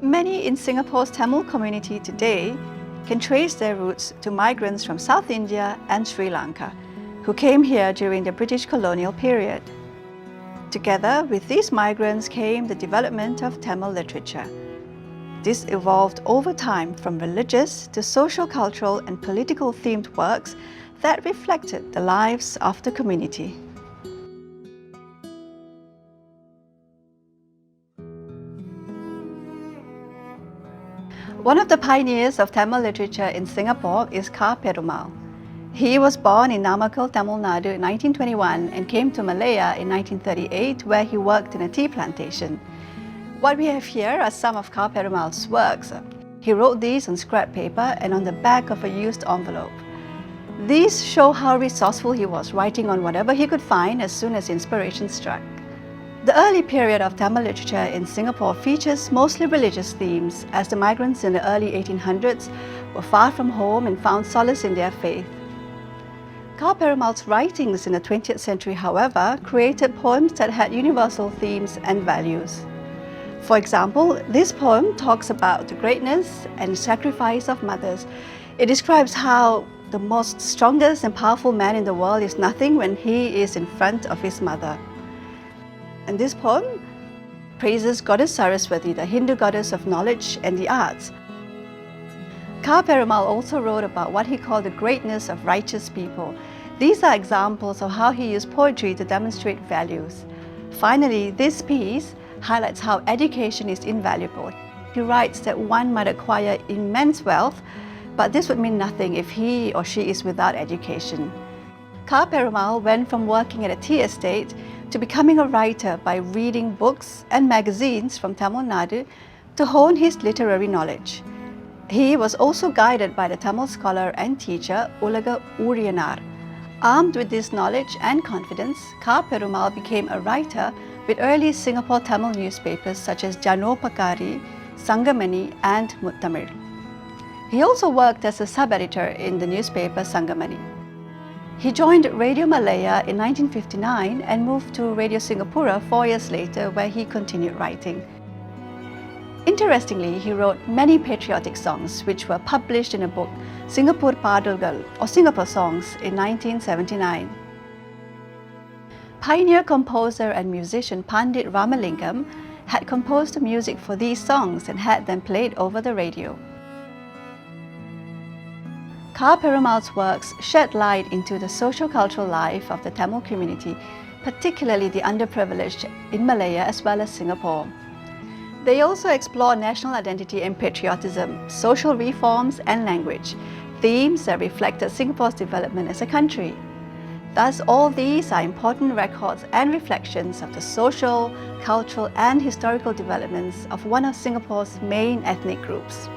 Many in Singapore's Tamil community today can trace their roots to migrants from South India and Sri Lanka, who came here during the British colonial period. Together with these migrants came the development of Tamil literature. This evolved over time from religious to social, cultural and political themed works that reflected the lives of the community. One of the pioneers of Tamil literature in Singapore is Kā Perumāḻ. He was born in Namakkal, Tamil Nadu in 1921 and came to Malaya in 1938, where he worked in a tea plantation. What we have here are some of Kā Perumāļ's works. He wrote these on scrap paper and on the back of a used envelope. These show how resourceful he was, writing on whatever he could find as soon as inspiration struck. The early period of Tamil literature in Singapore features mostly religious themes, as the migrants in the early 1800s were far from home and found solace in their faith. Kā Perumāļ's writings in the 20th century, however, created poems that had universal themes and values. For example, this poem talks about the greatness and sacrifice of mothers. It describes how the most strongest and powerful man in the world is nothing when he is in front of his mother. And this poem praises Goddess Saraswati, the Hindu goddess of knowledge and the arts. Kā Perumāļ also wrote about what he called the greatness of righteous people. These are examples of how he used poetry to demonstrate values. Finally, this piece highlights how education is invaluable. He writes that one might acquire immense wealth, but this would mean nothing if he or she is without education. Kā Perumāļ went from working at a tea estate to becoming a writer by reading books and magazines from Tamil Nadu to hone his literary knowledge. He was also guided by the Tamil scholar and teacher Ulaga Uriyanar. Armed with this knowledge and confidence, Kā Perumāļ became a writer with early Singapore Tamil newspapers such as Janopakari, Sangamani and Muthamizh. He also worked as a sub-editor in the newspaper Sangamani. He joined Radio Malaya in 1959 and moved to Radio Singapura 4 years later, where he continued writing. Interestingly, he wrote many patriotic songs which were published in a book, Singapore Padalgal or Singapore Songs, in 1979. Pioneer composer and musician Pandit Ramalingam had composed the music for these songs and had them played over the radio. Kā Perumāļ's works shed light into the socio-cultural life of the Tamil community, particularly the underprivileged in Malaya as well as Singapore. They also explore national identity and patriotism, social reforms and language, themes that reflected Singapore's development as a country. Thus, all these are important records and reflections of the social, cultural and historical developments of one of Singapore's main ethnic groups.